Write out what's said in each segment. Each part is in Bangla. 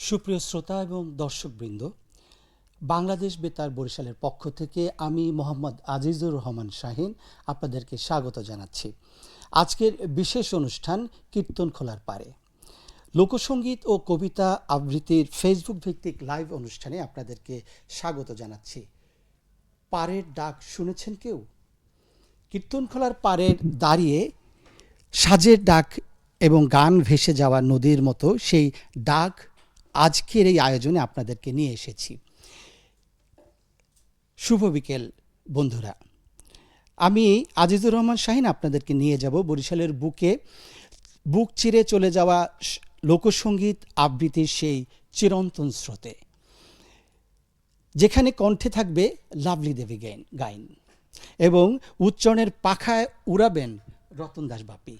সুপ্রিয় শ্রোতা এবং দর্শকবৃন্দ, বাংলাদেশ বেতার বরিশালের পক্ষ থেকে আমি মোহাম্মদ আজিজুর রহমান শাহিন আপনাদেরকে স্বাগত জানাচ্ছি। আজকের বিশেষ অনুষ্ঠান কীর্তন খোলার পারে, লোকসঙ্গীত ও কবিতা আবৃত্তির ফেসবুক ভিত্তিক লাইভ অনুষ্ঠানে আপনাদেরকে স্বাগত জানাচ্ছি। পারের ডাক শুনেছেন কেউ? কীর্তন খোলার পাড়ের দাঁড়িয়ে সাজের ডাক এবং গান ভেসে যাওয়া নদীর মতো সেই ডাক আজকের এই আয়োজনে আপনাদেরকে নিয়ে এসেছি। শুভ বিকেল বন্ধুরা, আমি আজিজুর রহমান শাহিন আপনাদেরকে নিয়ে যাব বরিশালের বুক চিরে চলে যাওয়া লোকসঙ্গীত আবৃত্তির সেই চিরন্তন স্রোতে, যেখানে কণ্ঠে থাকবে লাভলি দেবী গাইন এবং উচ্চারণের পাখায় উড়াবেন রতন দাস বাপি।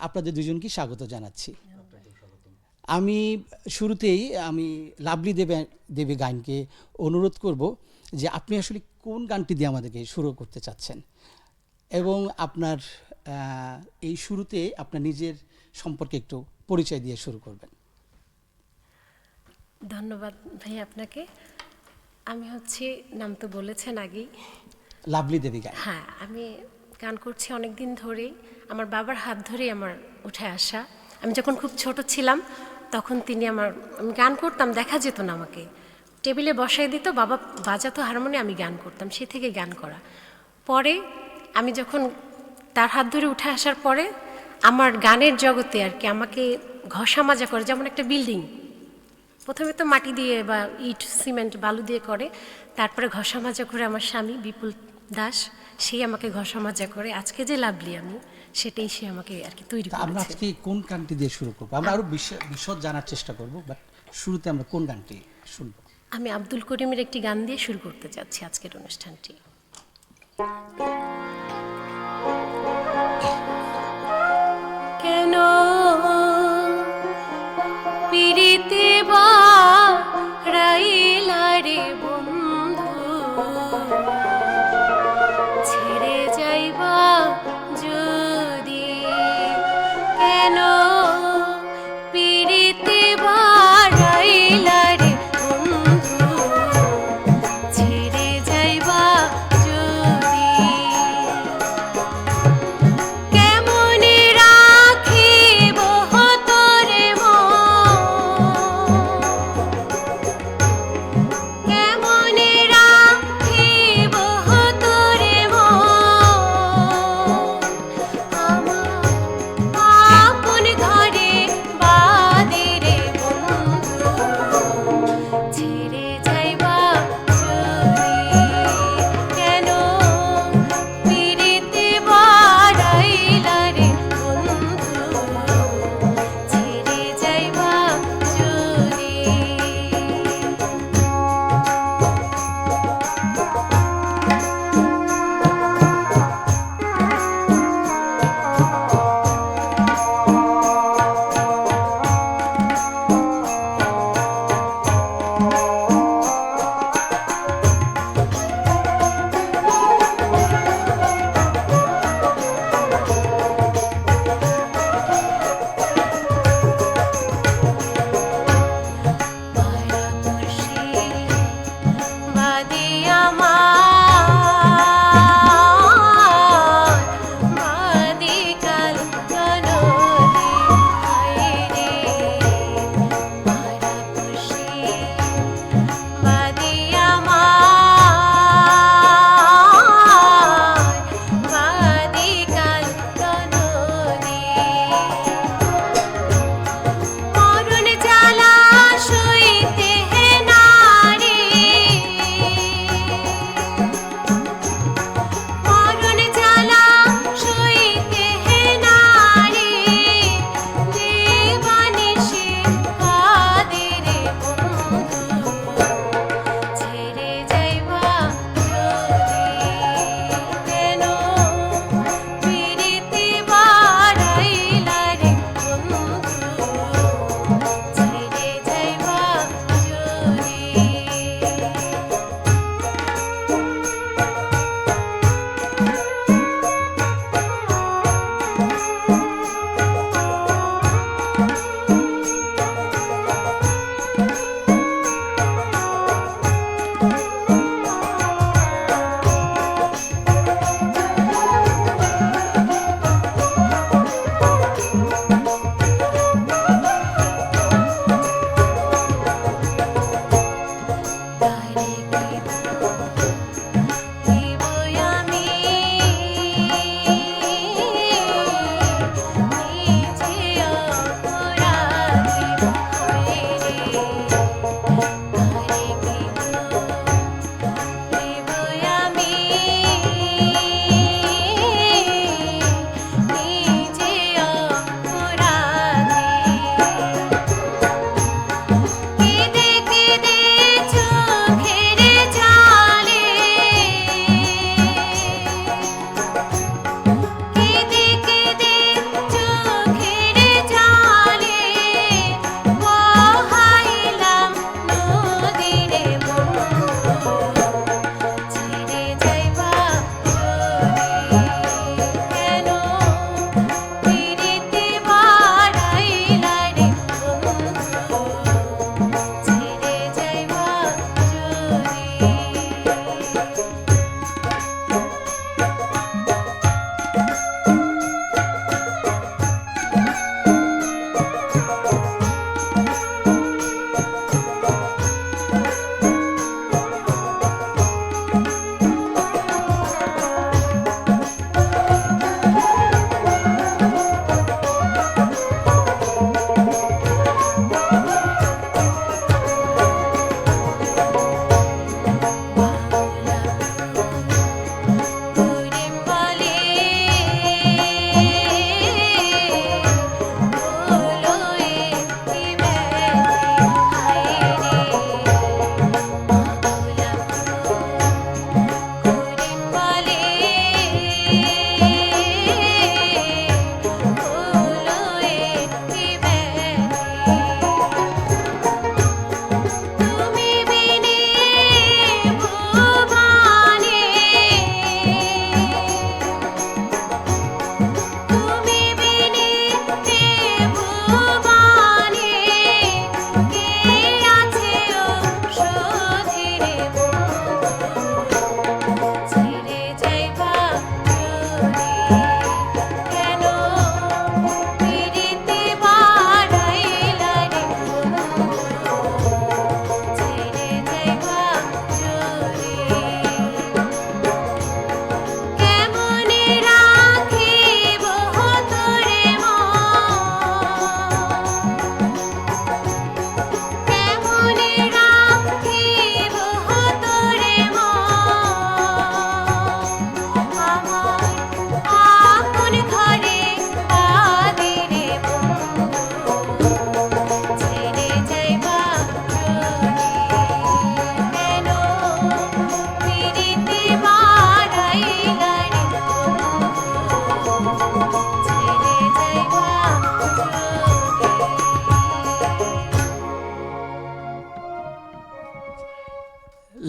আপনাদের দুজনকে স্বাগত জানাচ্ছি। আমি শুরুতেই লাভলি দেবী গাইনকে অনুরোধ করব যে আপনি আসলে কোন গানটি দিয়ে আমাদেরকে শুরু করতে চাচ্ছেন, এবং আপনার এই শুরুতে আপনার নিজের সম্পর্কে একটু পরিচয় দিয়ে শুরু করবেন। ধন্যবাদ ভাই আপনাকে। আমি নাম তো বলেছেন আগেই, লাভলি দেবী গাইন। হ্যাঁ, আমি গান করছি অনেক দিন ধরেই। আমার বাবার হাত ধরেই আমার উঠে আসা। আমি যখন খুব ছোট ছিলাম তখন আমি গান করতাম, দেখা যেত না, আমাকে টেবিলে বসাই দিত, বাবা বাজাতো হারমোনিয়াম, আমি গান করতাম, সে থেকে গান করা। পরে আমি যখন তার হাত ধরে উঠে আসার পরে আমার গানের জগতে আমাকে ঘষা মাজা করে, যেমন একটা বিল্ডিং প্রথমে তো মাটি দিয়ে বা ইট সিমেন্ট বালু দিয়ে করে, তারপরে ঘষা মাজা করে আমার স্বামী বিপুল দাস, সেই আমাকে ঘষা মাজা করে আজকে যে লাভলি আমি, সেটাই সে আমাকে তৈরি করেছে। আমরা আজকে কোন গানটি দিয়ে শুরু করব? আমরা আরো বিশদ জানার চেষ্টা করব, বাট শুরুতে আমরা কোন গানটি শুনব? আমি আব্দুল করিমের একটি গান দিয়ে শুরু করতে যাচ্ছি আজকের অনুষ্ঠানটি। কেন পিরিতে বাড়াইলা রে বন্ধু, ছেড়ে যাইবা যদি, কেন পিরিতে বাড়াইলা রে বন্ধু, ছেড়ে যাইবা যদি, কেমনে রাখিব তোরে মন,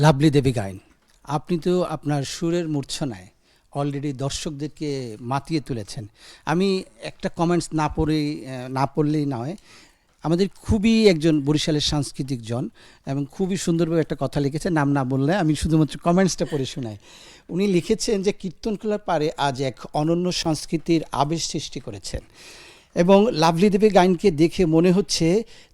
লাভলি দেবী গাইন, আপনি তো আপনার সুরের মূর্ছনায় অলরেডি দর্শকদেরকে মাতিয়ে তুলেছেন। আমি একটা কমেন্টস না পড়লেই নয়, আমাদের খুবই একজন বরিশালের সাংস্কৃতিক জন এবং খুবই সুন্দরভাবে একটা কথা লিখেছেন, নাম না বললে আমি শুধুমাত্র কমেন্টসটা পড়ে শোনাই। উনি লিখেছেন যে কীর্তনখোলার পাড়ে আজ এক অনন্য সংস্কৃতির আবেশ সৃষ্টি করেছেন এবং লাভলি দেবী গাইনকে দেখে মনে হচ্ছে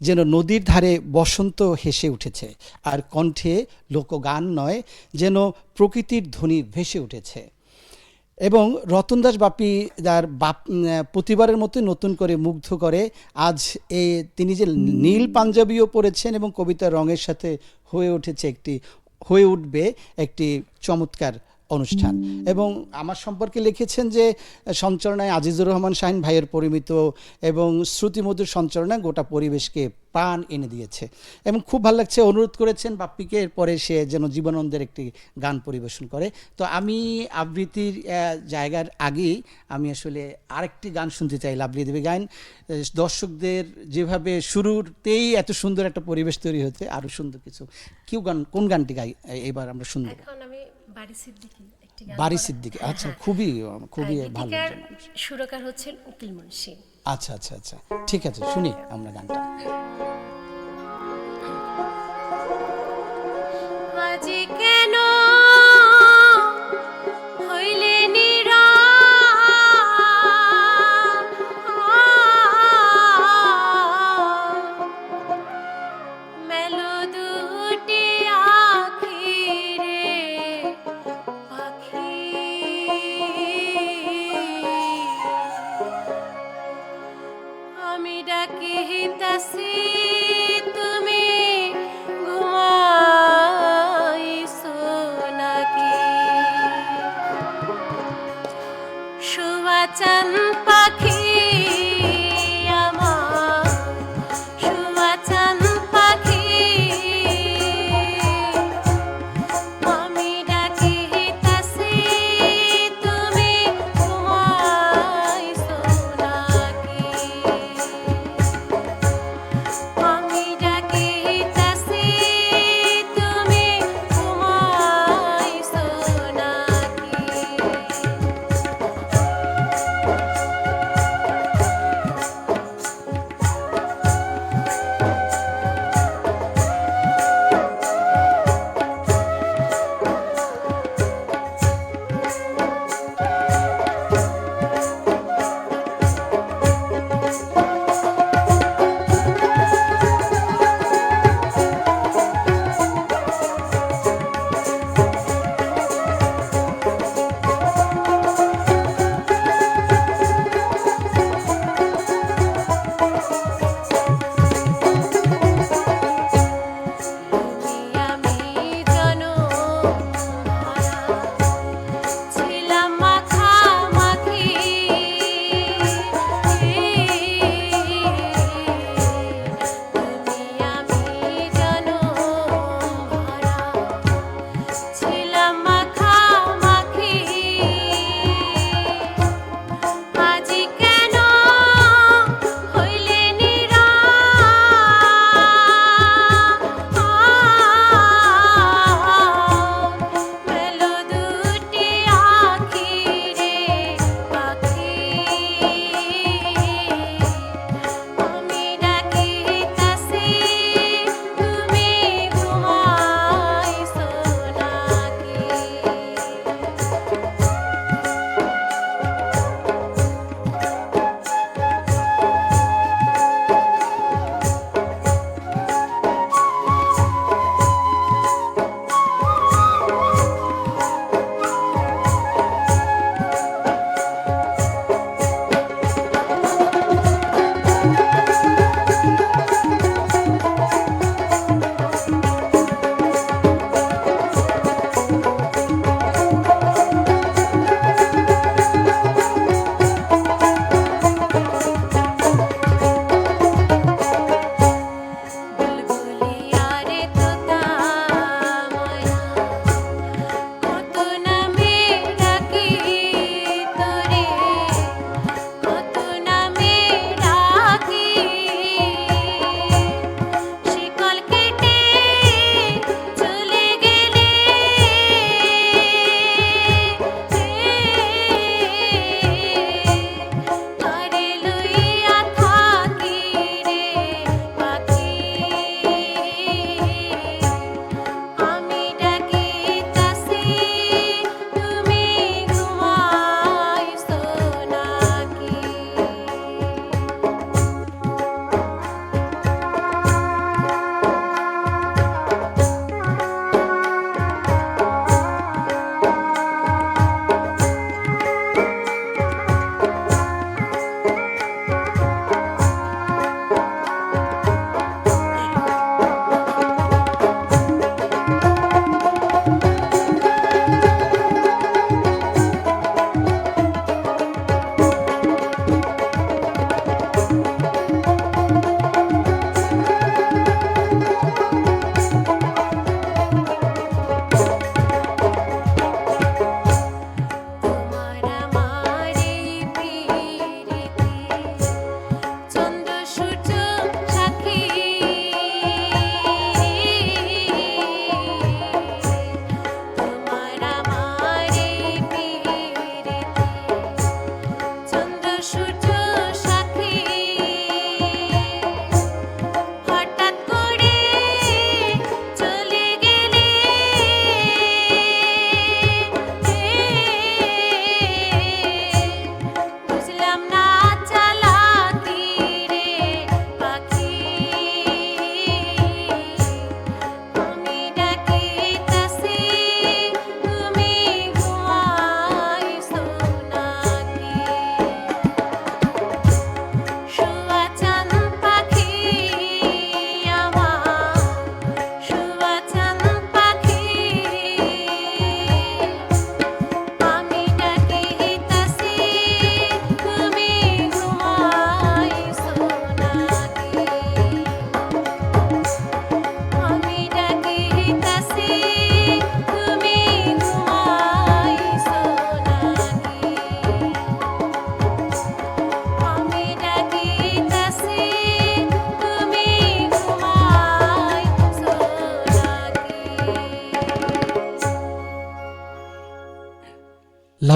যেন নদীর ধারে বসন্ত হেসে উঠেছে, আর কণ্ঠে লোকগান নয়, যেন প্রকৃতির ধ্বনি ভেসে উঠেছে। এবং রতন দাস বাপি তার প্রতিবারের মতো নতুন করে মুগ্ধ করে। আজ তিনি যে নীল পাঞ্জাবিও পরেছেন এবং কবিতার রঙের সাথে হয়ে উঠবে একটি চমৎকার অনুষ্ঠান। এবং আমার সম্পর্কে লিখেছেন যে সঞ্চালনায় আজিজুর রহমান শাহিন ভাইয়ের পরিমিত এবং শ্রুতিমধুর সঞ্চালনায় গোটা পরিবেশকে প্রাণ এনে দিয়েছে এবং খুব ভালো লাগছে। অনুরোধ করেছেন বাপ্পিকে এরপরে সে যেন জীবনানন্দের একটি গান পরিবেশন করে। তো আমি আবৃত্তির জায়গার আগেই আমি আসলে আরেকটি গান শুনতে চাই, লাভলি দেবী গান। দর্শকদের যেভাবে শুরুতেই এত সুন্দর একটা পরিবেশ তৈরি হতে আরও সুন্দর কিছু কোন গানটি গাই এবার আমরা শুনবো? এখন আমি বাড়ি সিদ্দিকী একটি গান বাড়ি সিদ্দিকী, আচ্ছা, খুবই খুবই ভালো। গীতিকার সুরকার হচ্ছেন উকিল মুন্সি। আচ্ছা আচ্ছা আচ্ছা, ঠিক আছে, শুনি আমরা গানটা। আজি কেন হইলে নীরব, মেলো দুটি আখিরে পাখি, আমি ডাকিতাছি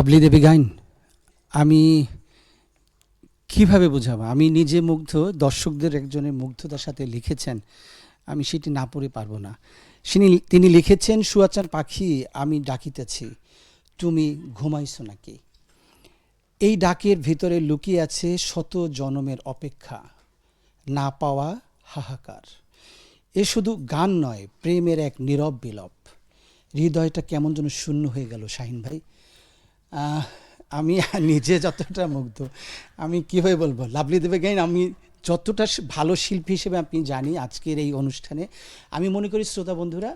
লাভলি দেবী গাইন, আমি কিভাবে বোঝাবো? আমি নিজে মুগ্ধ, দর্শকদের একজনের মুগ্ধতার সাথে লিখেছেন, আমি সেটি না পড়ে পারবো না। তিনি লিখেছেন, সুয়াচার পাখি আমি ডাকিতেছি, তুমি ঘুমাইছো নাকি? এই ডাকের ভিতরে লুকিয়ে আছে শত জনমের অপেক্ষা, না পাওয়া হাহাকার। এ শুধু গান নয়, প্রেমের এক নীরব বিলাপ। হৃদয়টা কেমন যেন শূন্য হয়ে গেল শাহিন ভাই। আমি নিজে যতটা মুগ্ধ, আমি কীভাবে বলবো লাভলি দেবী গাইন, আমি যতটা ভালো শিল্পী হিসেবে আপনি জানি আজকের এই অনুষ্ঠানে, আমি মনে করি শ্রোতা বন্ধুরা,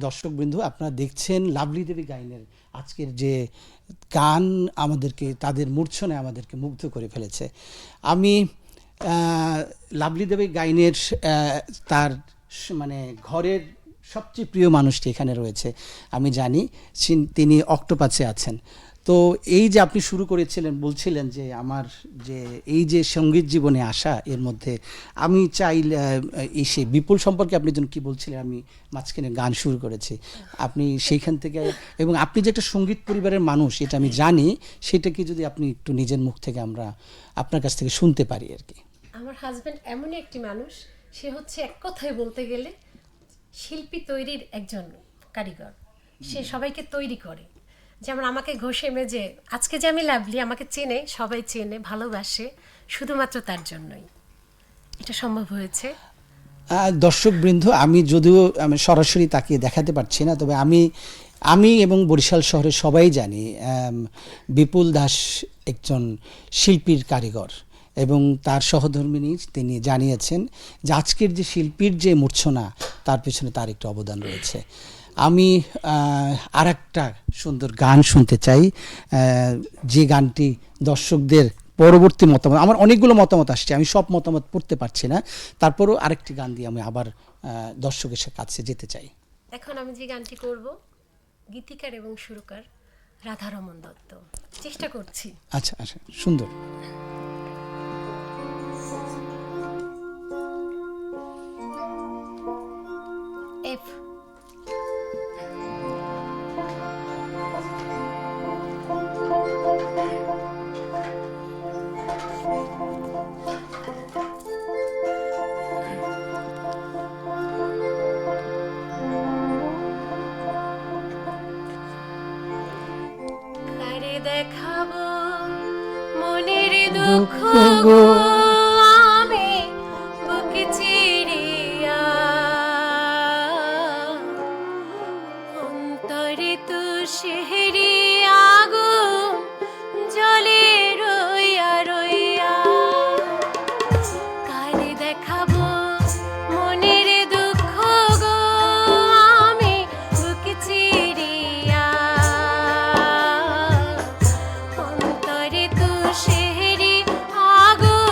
দর্শকবৃন্দ, আপনারা দেখছেন লাভলি দেবী গাইনের আজকের যে গান আমাদেরকে তাদের মূর্ছনায় আমাদেরকে মুগ্ধ করে ফেলেছে। আমি লাভলি দেবী গাইনের তার মানে ঘরের সবচেয়ে প্রিয় মানুষটি এখানে রয়েছে, আমি জানি তিনি অক্টোপাসে আছেন। তো এই যে আপনি শুরু করেছিলেন, বলছিলেন যে আমার যে এই যে সঙ্গীত জীবনে আসা, এর মধ্যে আমি চাই এসে বিপুল সম্পর্কে আপনি যেন কী বলছিলেন, আমি মাঝখানে গান শুরু করেছি, আপনি সেইখান থেকে, এবং আপনি যে একটা সঙ্গীত পরিবারের মানুষ এটা আমি জানি, সেটাকে যদি আপনি একটু নিজের মুখ থেকে আমরা আপনার কাছ থেকে শুনতে পারি আর কি। আমার হাজব্যান্ড এমনই একটি মানুষ, সে হচ্ছে এক কথায় বলতে গেলে শিল্পী তৈরির একজন কারিগর। সে সবাইকে তৈরি করে, যেমন আমাকে ঘষে মেজে আজকে যে আমি লাভলি, আমাকে চেনে, সবাই চেনে, ভালোবাসে, শুধুমাত্র তার জন্যই এটা সম্ভব হয়েছে। দর্শকবৃন্দ, আমি যদিও আমি সরাসরি তাকিয়ে দেখাতে পারছি না, তবে আমি এবং বরিশাল শহরের সবাই জানি বিপুল দাস একজন শিল্পীর কারিগর, এবং তার সহধর্মিণী তিনি জানিয়েছেন যে আজকের যে শিল্পীর যে মূর্ছনা, তার পেছনে তার একটু অবদান রয়েছে। আমি আর একটা সুন্দর গান শুনতে চাই, যে গানটি দর্শকদের পরবর্তী মতামত, আমার অনেকগুলো মতামত আসছে, আমি সব মতামত পড়তে পারছি না, তারপরও আরেকটি গান দিয়ে আমি আবার দর্শকের কাছে যেতে চাই। এখন আমি যে গানটি করব, গীতিকার এবং সুরকার রাধারমন দত্ত। চেষ্টা করছি। আচ্ছা আচ্ছা, সুন্দর। এফ। কারে দেখাবো মনের দুঃখ গো, আমি বুকে চিরিয়া, অন্তরে তো শেহরি আগুন জলে রইয়া রইয়া। কারে দেখাবো মনের দুঃখ গো, আমি বুকে চিরিয়া, অন্তরে তো শেহরি আগুন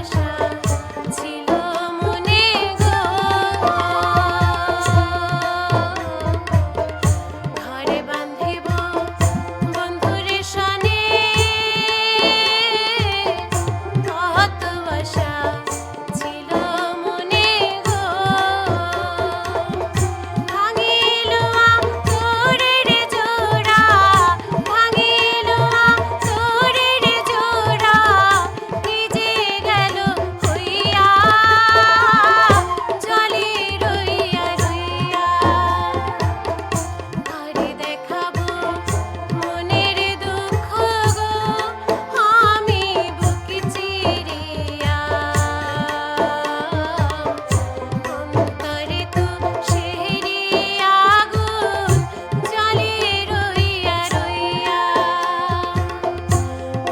বাসা ছিল মনে গো, ঘরে বাঁধিব বন্ধুরে সনে, কত বাসা ছিল মনে গো, ভাঙিল তোরের জোড়া, ভাঙিল তোরের জোড়া, ভিজে গেল হইয়া, জলে রইয়া রইয়া, ঘরে দেখাবো মনের দুঃখ গো, আমি বুক চিরিয়া, অন্তরে তো শেহরি আগুন, জলে রইয়া রইয়া,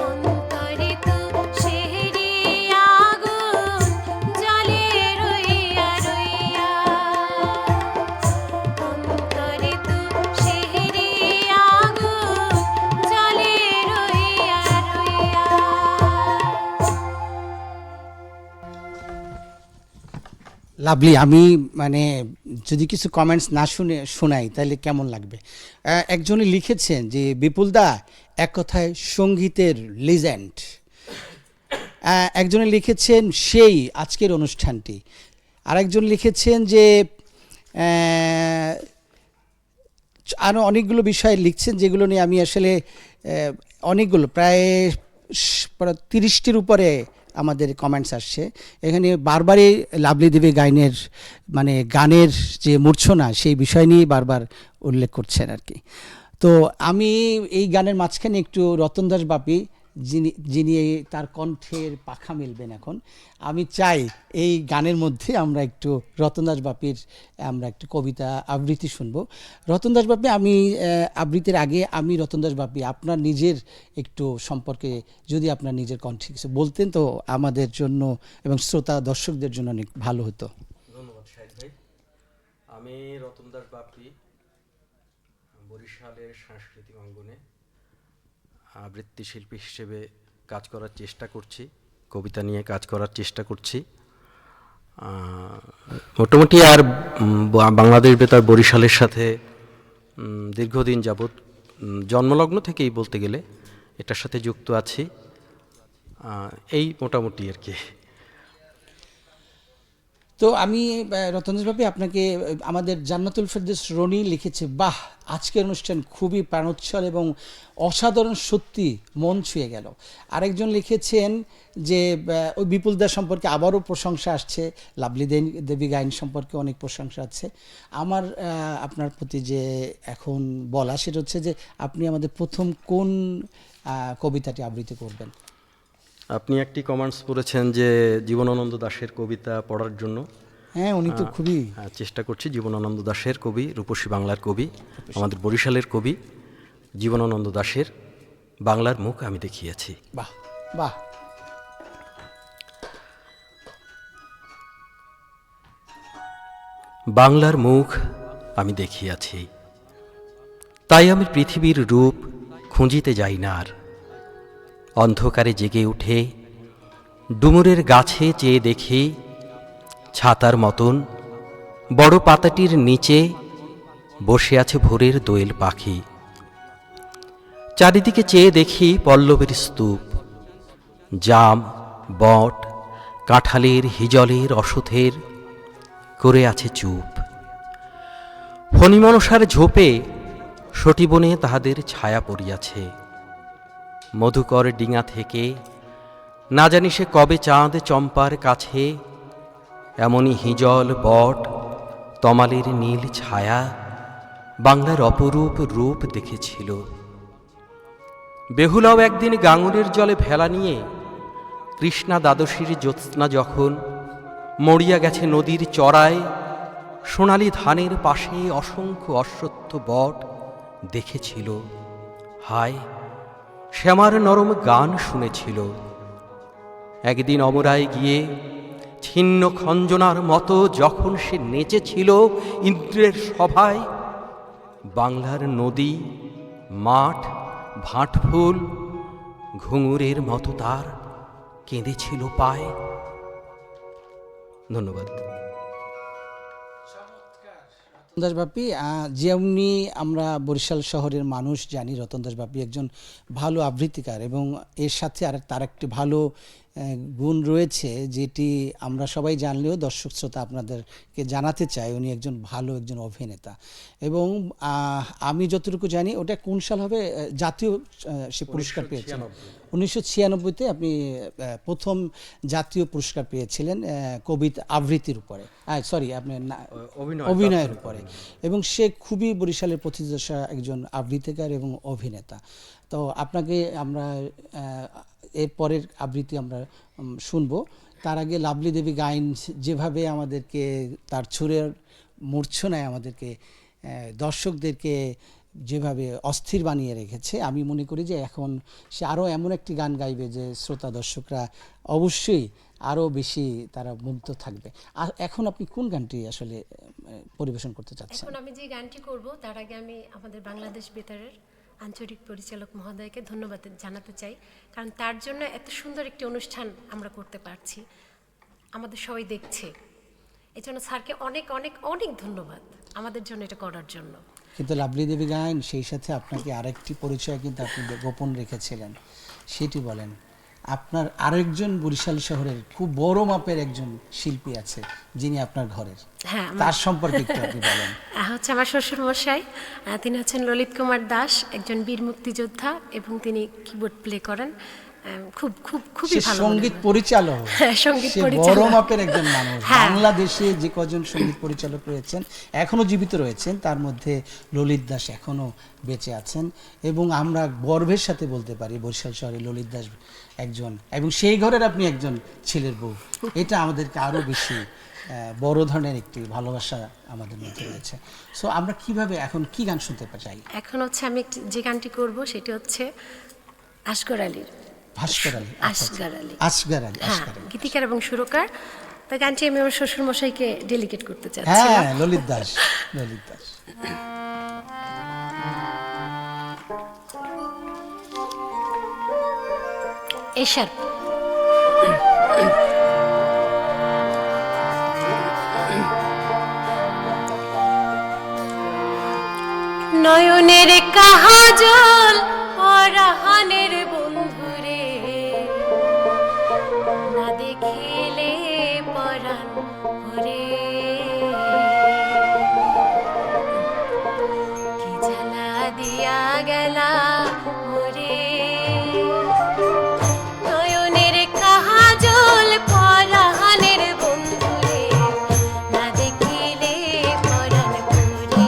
অন্তরে তো শেহরি আগুন, জলে রইয়া রইয়া, অন্তরে তো শেহরি আগুন, জলে রইয়া রইয়া। লাভলি, আমি মানে যদি কিছু কমেন্টস না শোনাই তাহলে কেমন লাগবে। একজনে লিখেছেন যে বিপুলদা এক কথায় সঙ্গীতের লিজেন্ড। একজনে লিখেছেন সেই আজকের অনুষ্ঠানটি। আরেকজন লিখেছেন যে আরও অনেকগুলো বিষয় লিখছেন যেগুলো নিয়ে আমি আসলে অনেকগুলো প্রায় 30টির উপরে আমাদের কমেন্টস আসছে। এখানে বারবারই লাভলি দেবী গাইনের মানে গানের যে মূর্ছনা সেই বিষয় নিয়ে বারবার উল্লেখ করছেন আর কি। তো আমি এই গানের মাঝখানে একটু রতন দাস বাপি যিনি তার কণ্ঠের পাখা মেলবেন এখন, আমি চাই এই গানের মধ্যে আমরা একটু রতন দাস বাপির আমরা একটু কবিতা আবৃত্তি শুনবো। রতন দাস বাপি, আমি আবৃত্তির আগে আমি রতন দাস বাপি আপনার নিজের একটু সম্পর্কে যদি আপনার নিজের কণ্ঠে কিছু বলতেন তো আমাদের জন্য এবং শ্রোতা দর্শকদের জন্য অনেক ভালো হতো। ধন্যবাদ শাহিদ ভাই। আমি রতন দাস বাপি বরিশালের সাংস্কৃতিক অঙ্গনে আবৃত্তি শিল্পী হিসেবে কাজ করার চেষ্টা করছি, কবিতা নিয়ে কাজ করার চেষ্টা করছি। মোটামুটি আর বাংলাদেশ বেতার বরিশালের সাথে দীর্ঘদিন যাবৎ জন্মলগ্ন থেকেই বলতে গেলে এটার সাথে যুক্ত আছি। এই মোটামুটি আর কি। তো আমি রতনদাসবাবু আপনাকে আমাদের জান্নাতুল ফেরদৌস রনি লিখেছে, বাহ আজকের অনুষ্ঠান খুবই প্রাণোচ্ছল এবং অসাধারণ, সত্যি মন ছুঁয়ে গেল। আরেকজন লিখেছেন যে ওই বিপুলদা সম্পর্কে আবারও প্রশংসা আসছে, লাভলি দেবী গাইন সম্পর্কে অনেক প্রশংসা আছে। আমার আপনার প্রতি যে এখন বলা সেটা হচ্ছে যে আপনি আমাদের প্রথম কোন কবিতাটি আবৃত্তি করবেন? আপনি একটি কমেন্টস করেছেন যে জীবনানন্দ দাশের কবিতা পড়ার জন্য। হ্যাঁ, উনি তো খুবই চেষ্টা করছি। জীবনানন্দ দাশের কবি, রূপসী বাংলার কবি, আমাদের বরিশালের কবি জীবনানন্দ দাশের বাংলার মুখ আমি দেখিয়েছি। বাহ বাহ। বাংলার মুখ আমি দেখিয়াছি, তাই আমি পৃথিবীর রূপ খুঁজিতে যাই না আর। অন্ধকারে জেগে উঠে ডুমুরের গাছে চেয়ে দেখি ছাতার মতন বড় পাতাটির নিচে বসে আছে ভোরের দোয়েল পাখি। চারিদিকে চেয়ে দেখি পল্লবের স্তূপ, জাম, বট, কাঁঠালের, হিজলের, অশ্বথের করে আছে চুপ। ফণিমনসার ঝোপে সটিবনে তাহাদের ছায়া পড়িয়াছে। মধুকর ডিঙা থেকে না জানি সে কবে চাঁদ চম্পার কাছে এমনই হিজল, বট, তমালের নীল ছায়া বাংলার অপরূপ রূপ দেখেছিল। বেহুলাও একদিন গাঙুরের জলে ভেলা নিয়ে কৃষ্ণা দ্বাদশীর জ্যোৎস্না যখন মরিয়া গেছে নদীর চড়ায়, সোনালি ধানের পাশে অসংখ্য অশ্বত্থ বট দেখেছিল। হায়, শ্যামার নরম গান শুনেছিল। একদিন অমরায় গিয়ে ছিন্ন খঞ্জনার মতো যখন সে নেচেছিল ইন্দ্রের সভায়, বাংলার নদী, মাঠ, ভাটফুল ঘুঙুরের মতো তার কেঁদেছিল পায়। ধন্যবাদ। রতন দাস বাপি, যেমনি আমরা বরিশাল শহরের মানুষ জানি রতন দাস বাপি একজন ভালো আবৃত্তিকার, এবং এর সাথে তার একটি ভালো গুণ রয়েছে যেটি আমরা সবাই জানলেও দর্শক শ্রোতা আপনাদেরকে জানাতে চাই, উনি একজন ভালো একজন অভিনেতা। এবং আমি যতটুকু জানি ওটা কোন সাল হবে, জাতীয় সে পুরস্কার পেয়েছেন 1996-তে আপনি প্রথম জাতীয় পুরস্কার পেয়েছিলেন কবিতা আবৃত্তির উপরে, সরি আপনার অভিনয়ের উপরে। এবং সে খুবই বরিশালের প্রতিষ্ঠা একজন আবৃত্তিকার এবং অভিনেতা। তো আপনাকে আমরা এর পরের আবৃত্তি আমরা শুনবো। তার আগে লাভলি দেবী গাইন যেভাবে আমাদেরকে তার সুরের মূর্ছনায় আমাদেরকে দর্শকদেরকে যেভাবে অস্থির বানিয়ে রেখেছে, আমি মনে করি যে এখন সে আরও এমন একটি গান গাইবে যে শ্রোতা দর্শকরা অবশ্যই আরও বেশি তারা মুগ্ধ থাকবে। আর এখন আপনি কোন গানটি আসলে পরিবেশন করতে চাচ্ছেন? এখন আমি যে গানটি করব তার আগে আমি আমাদের বাংলাদেশ বেতারের আঞ্চলিক পরিচালক মহোদয়কে ধন্যবাদ জানাতে চাই, কারণ তার জন্য এত সুন্দর একটি অনুষ্ঠান আমরা করতে পারছি, আমাদের সবাই দেখছে। এজন্য স্যারকে অনেক অনেক অনেক ধন্যবাদ আমাদের জন্য এটা করার জন্য। কিন্তু লাভলি দেবী গাইন সেই সাথে আপনাকে আরেকটি পরিচয় কিন্তু আপনি গোপন রেখেছিলেন, সেটি বলেন। আপনার আরেকজন বরিশাল শহরের খুব বড় মাপের একজন শিল্পী আছে যিনি আপনার ঘরের, হ্যাঁ, তার সম্পর্কে একটু আপনি বলেন। হচ্ছে আমার শ্বশুর মশাই, তিনি হচ্ছেন ললিত কুমার দাস, একজন বীর মুক্তিযোদ্ধা, এবং তিনি কিবোর্ড প্লে করেন। খুব খুব খুবই ভালো সঙ্গীত পরিচালক, সঙ্গীত সে পরিচালক, বড় মাপের একজন মানুষ। হ্যাঁ। বাংলাদেশে যে কজন সঙ্গীত পরিচালক রয়েছেন এখনো জীবিত রয়েছেন, তার মধ্যে ললিত দাস এখনো বেঁচে আছেন, এবং আমরা গর্বের সাথে বলতে পারি বরিশাল শহরে ললিত দাস একজন, এবং সেই ঘরের আপনি একজন ছেলের বউ। এটা আমাদেরকে আরো বেশি বড় ধরনের একটি ভালোবাসা আমাদের মধ্যে রয়েছে। সো আমরা কিভাবে এখন কি গান শুনতে চাই? এখন হচ্ছে আমি যে গানটি করব সেটি হচ্ছে আসগর আলীর ভাস্কর আলী, আসগর আলী, আসগর আলী, হ্যাঁ, আসগর আলী। গীতিকার এবং সুরকার। তাই গানটি আমি আমার শ্বশুর মশাইকে ডেলিকেট করতে চাচ্ছিলাম। হ্যাঁ, ললিত দাস, ললিত দাস। এশার নয়নের কাজল পরাহানের বন্ধুরে, না দেখিলে পরাণ ভরে, কি জ্বালা দিয়া গেলা মোরে। নয়নের কাজল পরাহানের বন্ধুরে, না দেখিলে পরাণ ভরে।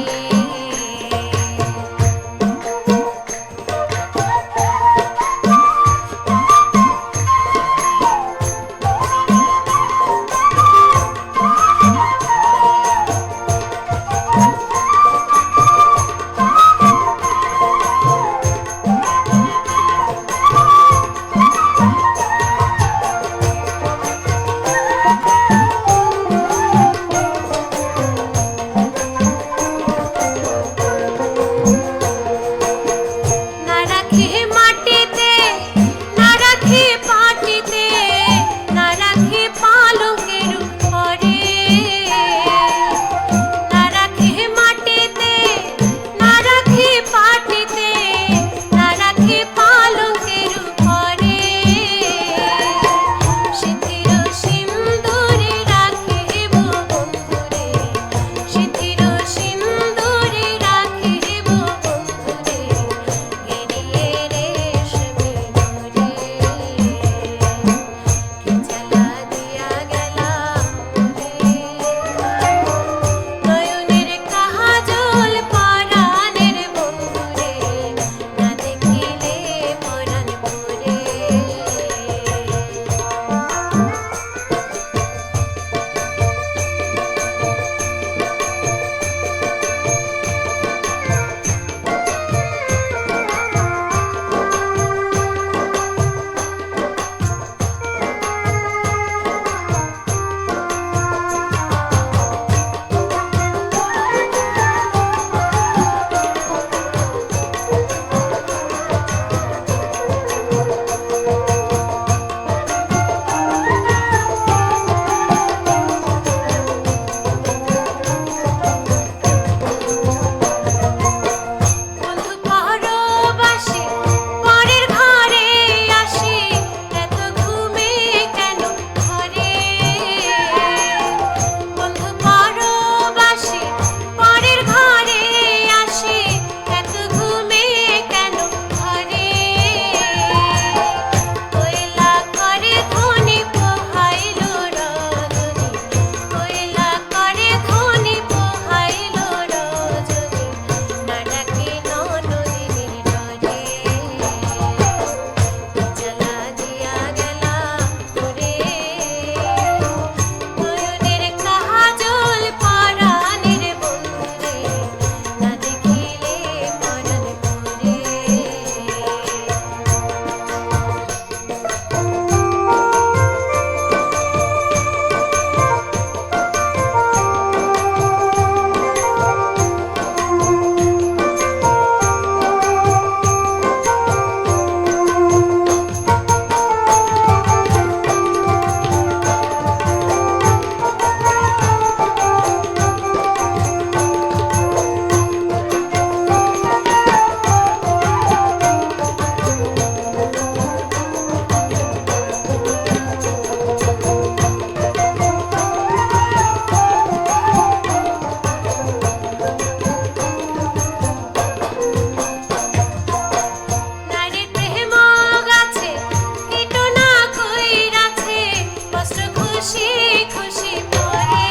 খুশি খুশি পরে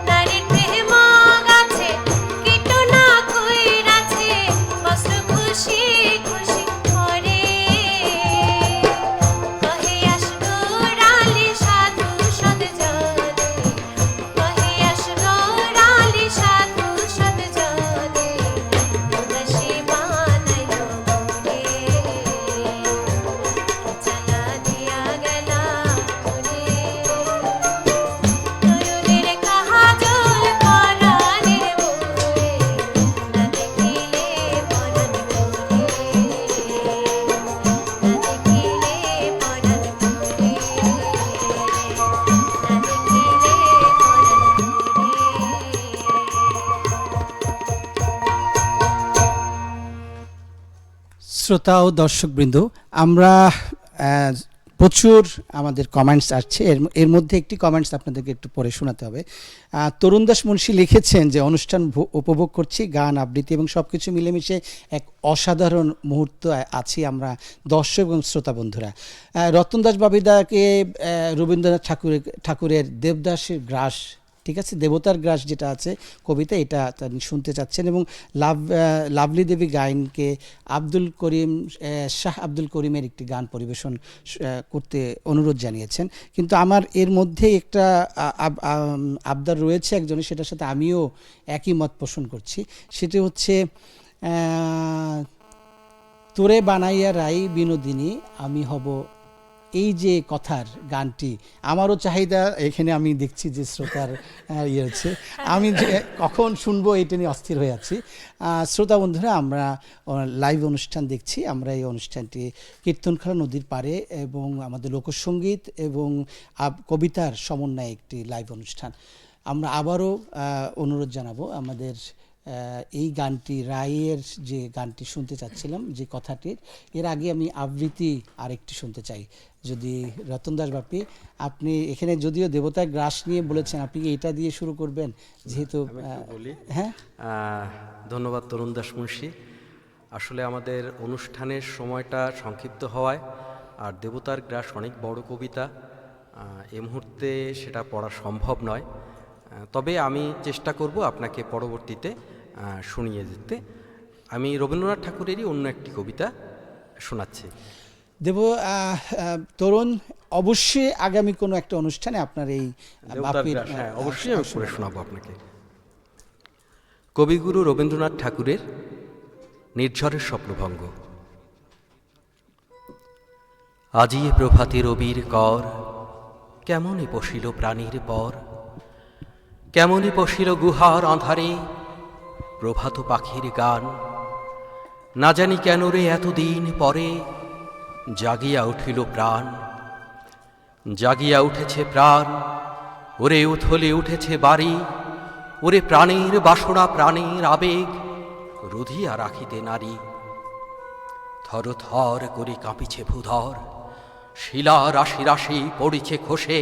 নারীর প্রেম গাছে কীটো না কইরাছে বস্ত্র খুশি খুশি পরে কহে আসলো রালি সাধু সদ জলে কহে আসলো রালি সাধু সদ জলে উদাসী বানাইলো মোরে চালা দিয়া গেলা তোরে নয়নের কাজল পরাণের মোরে না দেখিলে পরাণ মোরে না দেখিলে পরাণ মোরে না দেখিলে পরাণ মোরে। শ্রোতা ও দর্শকবৃন্দ, আমরা প্রচুর আমাদের কমেন্টস আসছে, এর মধ্যে একটি কমেন্টস আপনাদেরকে একটু পরে শোনাতে হবে। তরুণ দাস মুন্সী লিখেছেন যে অনুষ্ঠান উপভোগ করছি, গান আবৃত্তি এবং সব কিছু মিলেমিশে এক অসাধারণ মুহূর্ত আছি আমরা দর্শক এবং শ্রোতা বন্ধুরা। রতন দাস বাবিদাকে রবীন্দ্রনাথ ঠাকুরের দেবদাসের গ্রাস, ঠিক আছে, দেবতার গ্রাস যেটা আছে কবিতা, এটা তিনি শুনতে চাচ্ছেন এবং লাভলি দেবী গায়নকে শাহ আব্দুল করিমের একটি গান পরিবেশন করতে অনুরোধ জানিয়েছেন। কিন্তু আমার এর মধ্যে একটা আবদার রয়েছে একজনের, সেটার সাথে আমিও একই মত পোষণ করছি। সেটি হচ্ছে তোরে বানাইয়া রাই বিনোদিনী আমি হব, এই যে কথার গানটি আমারও চাহিদা এখানে আমি দেখছি যে শ্রোতার ইয়ে হচ্ছে, আমি যে কখন শুনবো এটা নিয়ে অস্থির হয়ে আছি। শ্রোতা বন্ধুরা, আমরা লাইভ অনুষ্ঠান দেখছি, আমরা এই অনুষ্ঠানটি কীর্তনখোলা নদীর পাড়ে এবং আমাদের লোকসঙ্গীত এবং কবিতার সমন্বয়ে একটি লাইভ অনুষ্ঠান। আমরা আবারও অনুরোধ জানাবো আমাদের এই গানটি রায়ের যে গানটি শুনতে চাচ্ছিলাম যে কথাটির, এর আগে আমি আবৃত্তি আরেকটি শুনতে চাই। যদি রতন দাস বাপি, আপনি এখানে যদিও দেবতার গ্রাস নিয়ে বলেছেন, আপনি এটা দিয়ে শুরু করবেন যেহেতু বলি। হ্যাঁ, ধন্যবাদ তরুণ দাস মুন্সী। আসলে আমাদের অনুষ্ঠানের সময়টা সংক্ষিপ্ত হওয়ায় আর দেবতার গ্রাস অনেক বড় কবিতা, এই মুহূর্তে সেটা পড়া সম্ভব নয়। তবে আমি চেষ্টা করব আপনাকে পরবর্তীতে শুনিয়ে দিতে। আমি রবীন্দ্রনাথ ঠাকুরেরই অন্য একটি কবিতা শোনাচ্ছি। তরুণ, অবশ্যই আগামী কোনো একটা অনুষ্ঠানে আপনার এই অবশ্যই আমি পড়ে শোনাবো আপনাকে। কবিগুরু রবীন্দ্রনাথ ঠাকুরের নির্ঝরের স্বপ্নভঙ্গ। আজি এ প্রভাতে রবির কর, কেমনই পশিল প্রাণীর পর, কেমনই পশিল গুহার আঁধারে প্রভাত পাখির গান। না জানি কেন রে এতদিন পরে জাগিয়া উঠিল প্রাণ, জাগিয়া উঠেছে প্রাণ, ওরে উথলে উঠেছে বাড়ি, ওরে প্রাণের বাসনা প্রাণের আবেগ রুধিয়া রাখিতে নারী। থর থর করে কাঁপিছে ভূধর, শিলা রাশি রাশি পড়িছে খসে,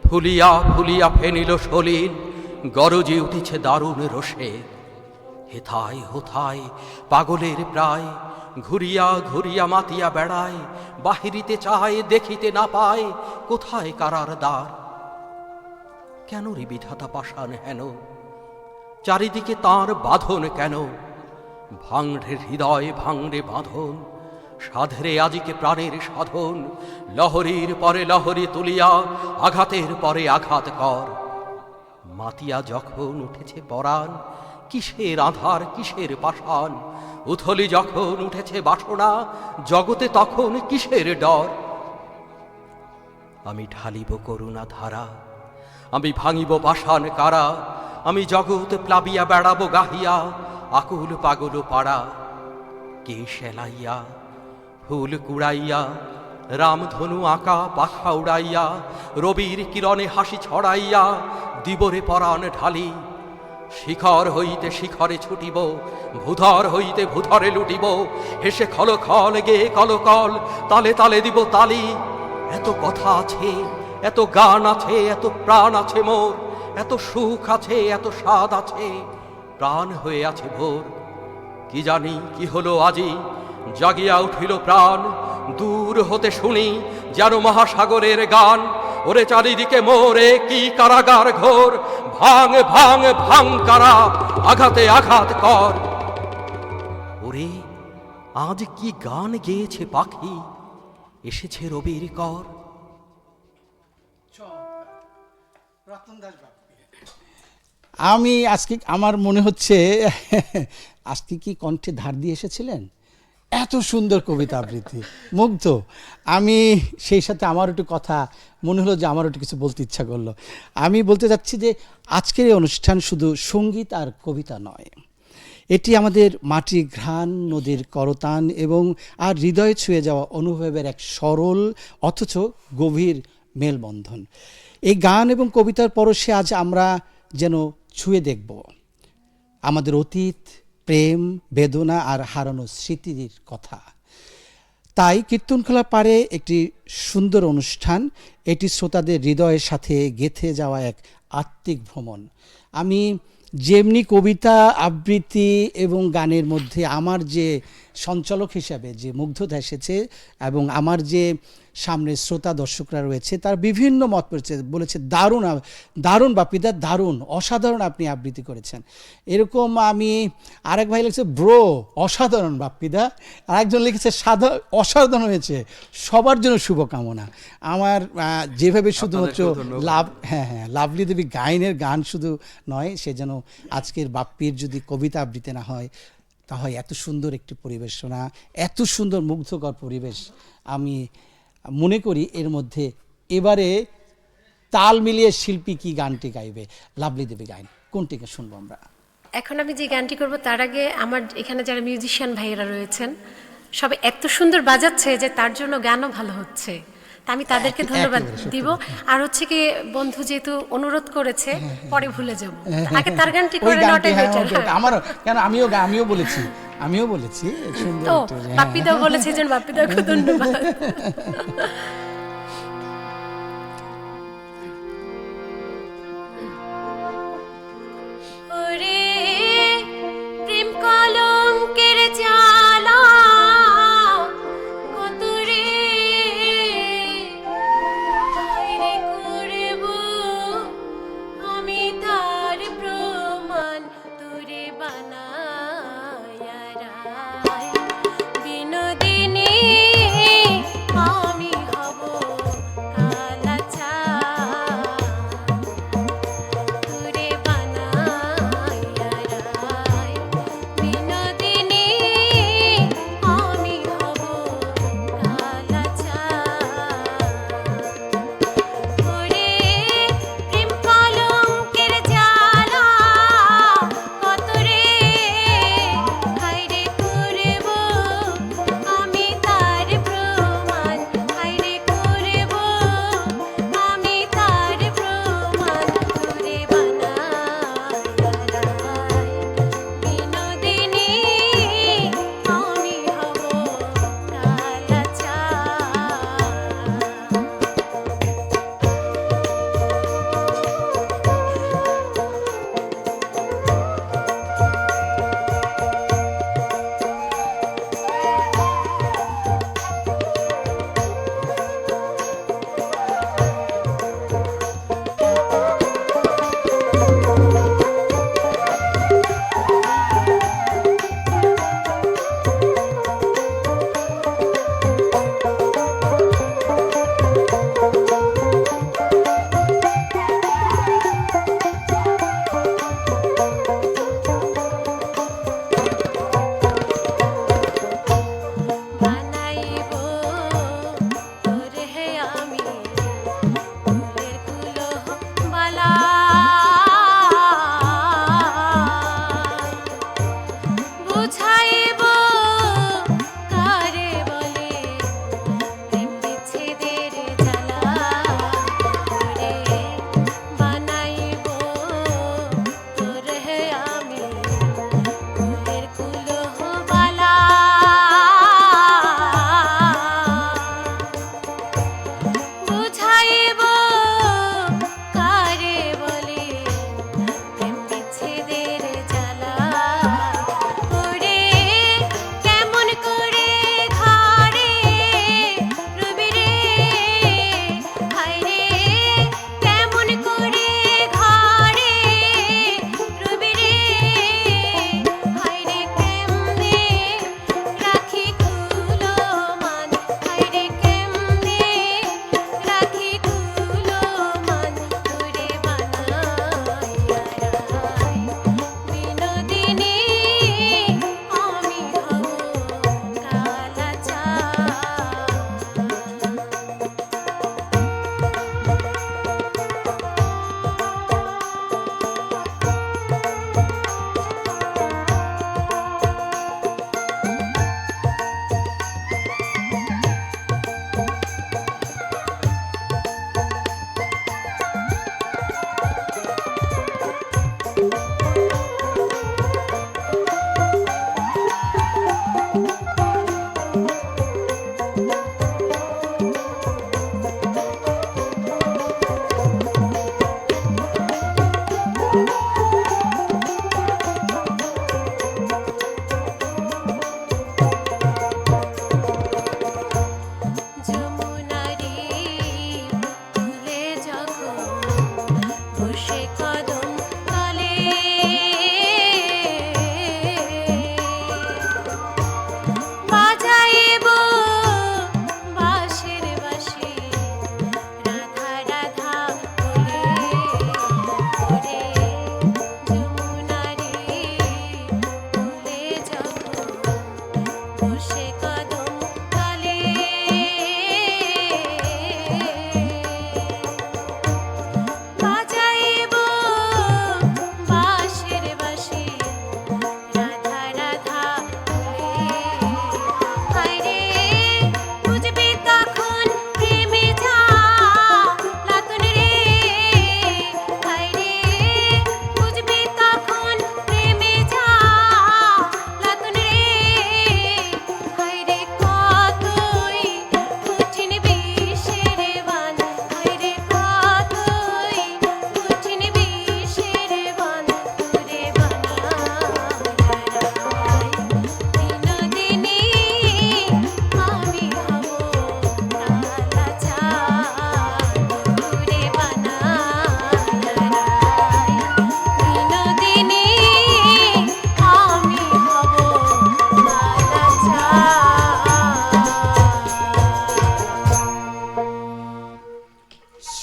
ফুলিয়া ফুলিয়া ফেনিল সলিল, গরজে উঠিছে দারুণ রোষে। হেথায় হোথায় পাগলের প্রায়, ঘুরিয়া ঘুরিয়া মাতিয়া বেড়ায়, বাহিরিতে চায় দেখিতে না পায় কোথায় কারার দ্বার। কেন রে বিধাতা পাষাণ হেন, চারিদিকে তাঁর বাঁধন কেন, ভাঙড়ে হৃদয় ভাঙড়ে বাঁধন, সাধরে আজিকে প্রাণের সাধন। লহরীর পরে লহরী তুলিয়া আঘাতের পরে আঘাত কর। মাতিয়া যখন উঠেছে পরাণ, কিসের আধার কিসের পাষাণ। উথলি যখন উঠেছে বাসনা, জগতে তখন কিসের ডর। আমি ঢালিব করুণা ধারা, আমি ভাঙিব পাষাণ কারা, আমি জগৎ প্লাবিয়া বেড়াবো গাহিয়া আকুল পাগল পাড়া। কে সেলাইয়া ফুল কুড়াইয়া, রামধনু আঁকা পাখা উড়াইয়া, রবির কিরণে হাসি ছড়াইয়া দিবরে পরাণ ঢালি। শিখর হইতে শিখরে ছুটিব, ভূধর হইতে ভূধরে লুটিব, হেসে খল খল গে কলকল, তালে তালে দিব তালি। এত কথা আছে, এত গান আছে, এত প্রাণ আছে মোর, এত সুখ আছে, এত স্বাদ আছে, প্রাণ হয়ে আছে ভোর। কি জানি কি হলো আজি, জাগিয়া উঠিল প্রাণ, দূর হতে শুনি যেন মহাসাগরের গান, ওরে চারিদিকে মোরে কি কারাগার ঘোর, ভাঙ ভাঙ ভাঙ কারা, আঘাতে আঘাত কর। ওরে আজ কি গান গেয়েছে পাখি, এসেছে রবির কর। আমি আজকে আমার মনে হচ্ছে আজকে কি কণ্ঠে ধার দিয়ে এসেছিলেন? এত সুন্দর কবিতা আবৃত্তি, মুগ্ধ আমি। সেই সাথে আমার একটু কথা মনে হলো যে আমারও একটু কিছু বলতে ইচ্ছা করলো। আমি বলতে চাচ্ছি যে আজকের এই অনুষ্ঠান শুধু সঙ্গীত আর কবিতা নয়, এটি আমাদের মাটি ঘ্রাণ, নদীর করতান এবং আর হৃদয়ে ছুঁয়ে যাওয়া অনুভবের এক সরল অথচ গভীর মেলবন্ধন। এই গান এবং কবিতার পরশে আজ আমরা যেন ছুঁয়ে দেখব আমাদের অতীত, প্রেম, বেদনা আর হারানো স্মৃতির কথা। তাই কীর্তনখোলা পাড়ে একটি সুন্দর অনুষ্ঠান, এটি শ্রোতাদের হৃদয়ের সাথে গেঁথে যাওয়া এক আত্মিক ভ্রমণ। আমি যেমনি কবিতা, আবৃত্তি এবং গানের মধ্যে আমার যে সঞ্চালক হিসাবে যে মুগ্ধতা এসেছে এবং আমার যে সামনে শ্রোতা দর্শকরা রয়েছে তার বিভিন্ন মত বলেছে দারুণ দারুণ বাপ্পিদা, দারুণ, অসাধারণ আপনি আবৃত্তি করেছেন। এরকম আমি আরেক ভাই লিখেছে ব্রো অসাধারণ বাপ্পিদা, আরেকজন লিখেছে অসাধারণ হয়েছে, সবার জন্য শুভকামনা। আমার যেভাবে শুধুমাত্র লাভলি দেবী গায়নের গান শুধু নয়, সে যেন আজকের বাপ্পির যদি কবিতা আবৃত্তি না হয় তা হয় এত সুন্দর একটি পরিবেশনা, এত সুন্দর মুগ্ধকর পরিবেশ। আমি মনে করি এর মধ্যে এবারে তাল মিলিয়ে শিল্পী কি গানটি গাইবে, লাভলি দেবী গাইন কোনটিকে শুনবো আমরা? এখন আমি যে গানটি করব তার আগে আমার এখানে যারা মিউজিশিয়ান ভাইয়েরা রয়েছেন সবাই এত সুন্দর বাজাচ্ছে যে তার জন্য গানও ভালো হচ্ছে, তা আমি তাদেরকে ধন্যবাদ দিব। আর হচ্ছে কি বন্ধু যেহেতু অনুরোধ করেছে পরে ভুলে যাব, আগে তার গানটি করে নেওয়াটাই বেটার। আমারও কেন, আমিও বলেছি সুন্দর তো বাপ্পিদাও বলেছে যেন বাপ্পিদাকে ধন্যবাদ। ওরে প্রেম কলঙ্কের জ্বালা কত রে হায়রে করব আমি তার প্রমাণ তোরে বানায়া রায় বিনোদিনী আমি হব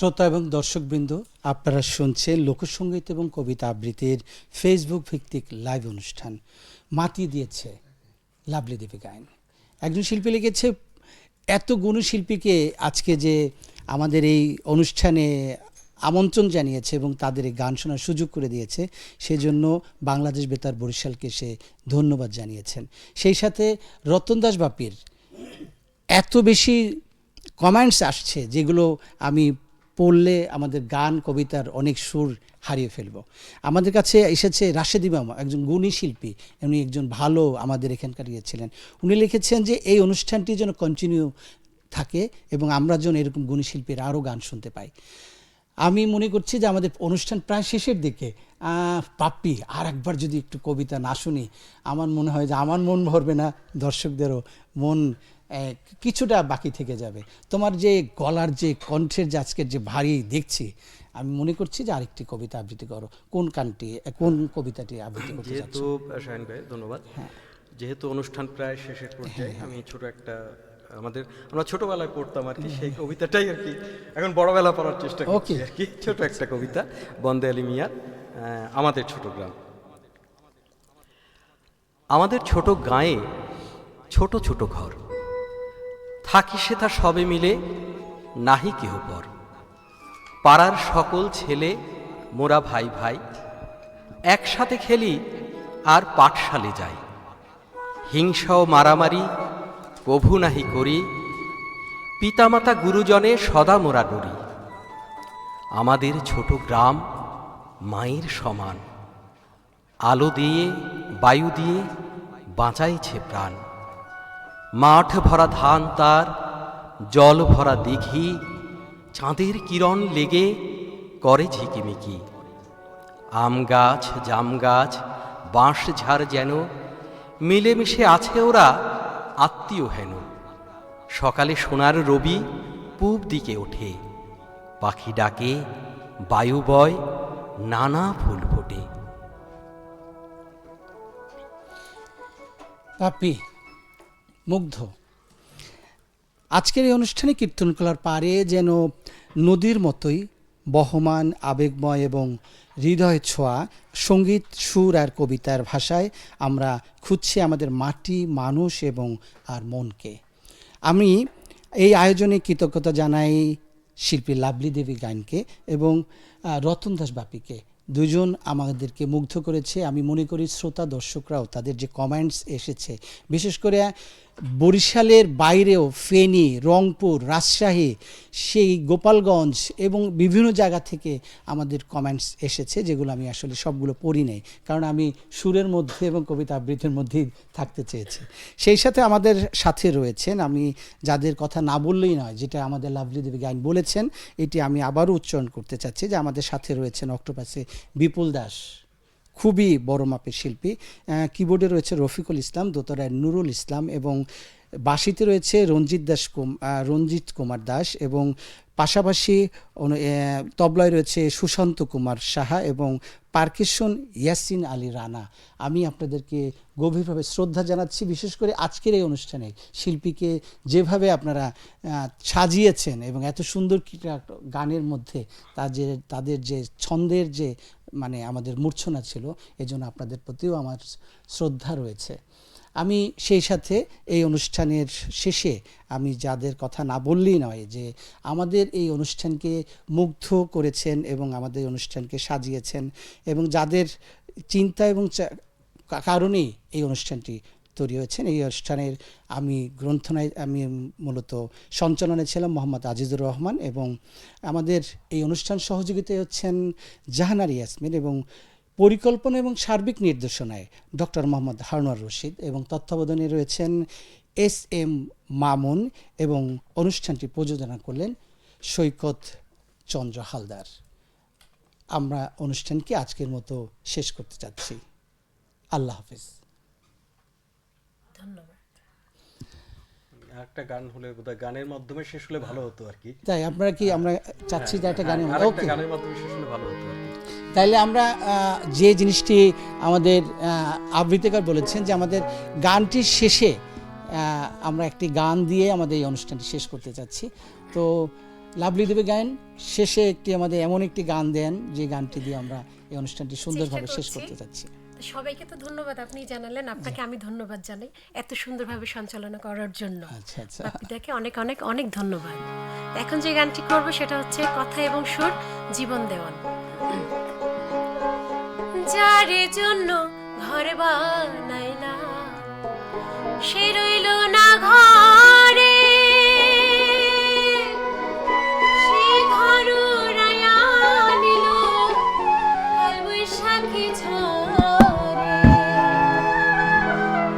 শ্রোতা এবং দর্শকবৃন্দ, আপনারা শুনছেন লোকসঙ্গীত এবং কবিতা আবৃত্তির ফেসবুক ভিত্তিক লাইভ অনুষ্ঠান মাতি দিয়েছে লাভলি দেবী গায়ন। একজন শিল্পী লিখেছে, এত গুণী শিল্পীকে আজকে যে আমাদের এই অনুষ্ঠানে আমন্ত্রণ জানিয়েছে এবং তাদের এই গান শোনার সুযোগ করে দিয়েছে, সেজন্য বাংলাদেশ বেতার বরিশালকে সে ধন্যবাদ জানিয়েছেন। সেই সাথে রতন দাস বাপির এত বেশি কমেন্টস আসছে যেগুলো আমি পড়লে আমাদের গান কবিতার অনেক সুর হারিয়ে ফেলব। আমাদের কাছে এসেছে রাশেদি মামা, একজন গুণী শিল্পী, উনি একজন ভালো আমাদের এখানকার ইয়ে ছিলেন। উনি লিখেছেন যে এই অনুষ্ঠানটি যেন কন্টিনিউ থাকে এবং আমরা যেন এরকম গুণী শিল্পীর আরও গান শুনতে পাই। আমি মনে করছি যে আমাদের অনুষ্ঠান প্রায় শেষের দিকে। পাপ্পি, আর একবার যদি একটু কবিতা না শুনি, আমার মনে হয় যে আমার মন ভরবে না, দর্শকদেরও মন কিছুটা বাকি থেকে যাবে। তোমার যে গলার যে কণ্ঠের যে আজকের যে ভারী দেখছি, আমি মনে করছি যে আরেকটি কবিতা আবৃত্তি করো। কোন কবিতাটি আবৃত্তি করতে যাচ্ছ? যেহেতু শাহিন ভাই ধন্যবাদ। যেহেতু অনুষ্ঠান প্রায় শেষের পর্যায়ে, আমি ছোট একটা আমরা ছোটবেলায় পড়তাম আর কি, সেই কবিতাটাই আর কি এখন বড়বেলা পড়ার চেষ্টা করছি আর কি। ছোট একটা কবিতা, বন্দে আলী মিয়ার আমাদের ছোট গ্রাম। আমাদের ছোট গাঁয়ে ছোট ছোট ঘর, থাকি সেথা সবে মিলে নাহি কেহ পর। পাড়ার সকল ছেলে মোরা ভাই ভাই, একসাথে খেলি আর পাঠশালে যাই। হিংসা ও মারামারি কভু নাহি করি, পিতামাতা গুরুজনে সদা মোরা ডরি। আমাদের ছোট গ্রাম মায়ের সমান, আলো দিয়ে বায়ু দিয়ে বাঁচাইছে প্রাণ। মাঠ ভরা ধান তার, জল ভরা দিঘি, চাঁদের কিরণ লেগে করে ঝিকিমিকি। আম গাছ জাম গাছ বাঁশ ঝাড় যেন মিলেমিশে আছে ওরা আত্মীয় হেন। সকালে সোনার রবি পূব দিকে ওঠে, পাখি ডাকে বায়ু বয় নানা ফুল ফোটে। পাপি, মুগ্ধ। আজকের এই অনুষ্ঠানে কীর্তনকলার পারে যেন নদীর মতোই বহমান, আবেগময় এবং হৃদয় ছোঁয়া সঙ্গীত, সুর আর কবিতার ভাষায় আমরা খুঁজছি আমাদের মাটি, মানুষ এবং আর মনকে। আমি এই আয়োজনে কৃতজ্ঞতা জানাই শিল্পী লাভলি দেবী গায়নকে এবং রতন দাস বাপিকে। দুজন আমাদেরকে মুগ্ধ করেছে। আমি মনে করি শ্রোতা দর্শকরাও তাদের যে কমেন্টস এসেছে, বিশেষ করে বরিশালের বাইরেও ফেনী, রংপুর, রাজশাহী, সেই গোপালগঞ্জ এবং বিভিন্ন জায়গা থেকে আমাদের কমেন্টস এসেছে, যেগুলো আমি আসলে সবগুলো পড়ি নাই, কারণ আমি সুরের মধ্যে এবং কবিতা আবৃত্তির মধ্যেই থাকতে চেয়েছি। সেই সাথে আমাদের সাথে রয়েছেন, আমি যাদের কথা না বললেই নয়, যেটা আমাদের লাভলি দেবী গায়ন বলেছেন, এটি আমি আবারও উচ্চারণ করতে চাচ্ছি যে আমাদের সাথে রয়েছেন অক্টোপাসে বিপুল দাস, খুবই বড় মাপের শিল্পী। কিবোর্ডে রয়েছে রফিকুল ইসলাম, দোতরায় নুরুল ইসলাম এবং বাঁশিতে রয়েছে রঞ্জিত কুমার দাস এবং পাশাপাশি তবলায় রয়েছে সুশান্ত কুমার সাহা এবং পারকেশন ইয়াসিন আলী রানা। আমি আপনাদেরকে গভীরভাবে শ্রদ্ধা জানাচ্ছি, বিশেষ করে আজকের এই অনুষ্ঠানে শিল্পীকে যেভাবে আপনারা সাজিয়েছেন এবং এত সুন্দর গানের মধ্যে তাদের যে ছন্দের যে আমাদের মূর্ছনা ছিল, এজন্য আপনাদের প্রতিও আমার শ্রদ্ধা রয়েছে। আমি সেই সাথে এই অনুষ্ঠানের শেষে আমি যাদের কথা না বললেই নয়, যে আমাদের এই অনুষ্ঠানকে মুগ্ধ করেছেন এবং আমাদের অনুষ্ঠানকে সাজিয়েছেন এবং যাদের চিন্তা এবং কারণেই এই অনুষ্ঠানটি তৈরি হয়েছেন। এই অনুষ্ঠানের আমি মূলত সঞ্চালনে ছিলাম মোহাম্মদ আজিজুর রহমান এবং আমাদের এই অনুষ্ঠান সহযোগিতায় হচ্ছেন জাহানার ইয়াসমিন এবং পরিকল্পনা এবং সার্বিক নির্দেশনায় ডক্টর মোহাম্মদ হারুনার রশিদ এবং তত্ত্বাবধানে রয়েছেন SM মামুন এবং অনুষ্ঠানটি প্রযোজনা করলেন সৈকত চন্দ্র হালদার। আমরা অনুষ্ঠানকে আজকের মতো শেষ করতে চাচ্ছি। আল্লাহ হাফিজ। ধন্যবাদ। একটা গান হলে বোধহয় গানের মাধ্যমে শেষ হলে ভালো হতো আর কি। তাই আপনারা কি আমরা চাচ্ছি যে একটা গানের মাধ্যমে শেষ হলে ভালো হতো আর কি। তাইলে আমরা যে জিনিসটি আমাদের আবৃত্তিকার বলেছেন যে আমাদের গানটির শেষে আমরা একটি গান দিয়ে আমাদের এই অনুষ্ঠানটি শেষ করতে চাচ্ছি। তো লাভলি দেবী গায়েন, শেষে আমাদের এমন একটি গান দেন যে গানটি দিয়ে আমরা এই অনুষ্ঠানটি সুন্দরভাবে শেষ চেষ্টা করতে করছি। যাচ্ছি। তো সবাইকে তো ধন্যবাদ, আপনি জানালেন, আপনাকে আমি ধন্যবাদ জানাই এত সুন্দরভাবে সঞ্চালনা করার জন্য। আচ্ছা আচ্ছা, বাপ্পিদাকে অনেক অনেক অনেক ধন্যবাদ। এখন যে গানটি করব সেটা হচ্ছে কথা এবং সুর, জীবন দেওয়ান। যারে জন্য ঘর বানাইলা সে রইল না ঘরে, সে ঘর উড়াইয়া নিল কাল বৈশাখী ঝড়ে।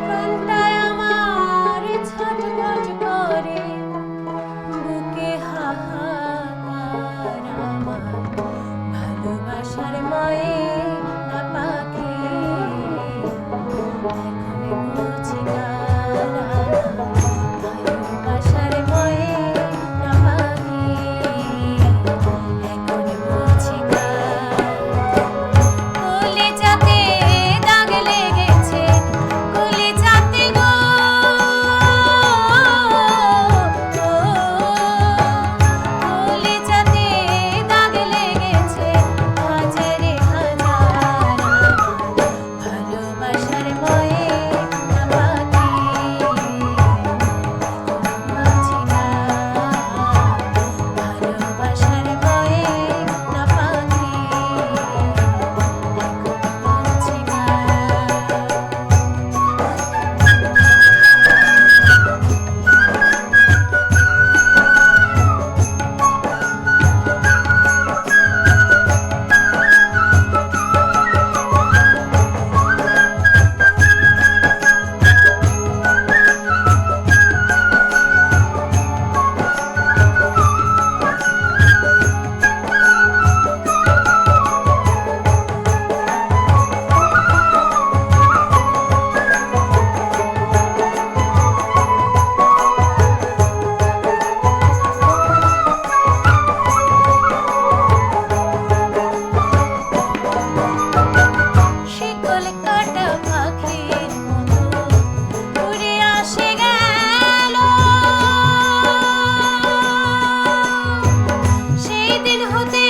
প্রাণটায় আমার ছটফট করে, বুকে হাহাকার আমার, ভালোবাসার ময়ে না পাখি এখন বুঝি কারা, ভালোবাসার ময়ে না পাখি এখন বুঝি কারা। কলিজাতে দাগ লেগেছে, কলিজাতে গো, কলিজাতে দাগ লেগেছে, হাজারে হাজার ভালোবাসার ময়ে না পাখি বুঝি না, ভালোবাসার ময়ে না পাখি বুঝি না। শিকল কাটা পাখির মতো উড়ে আসে গেল, সেই দিন হতে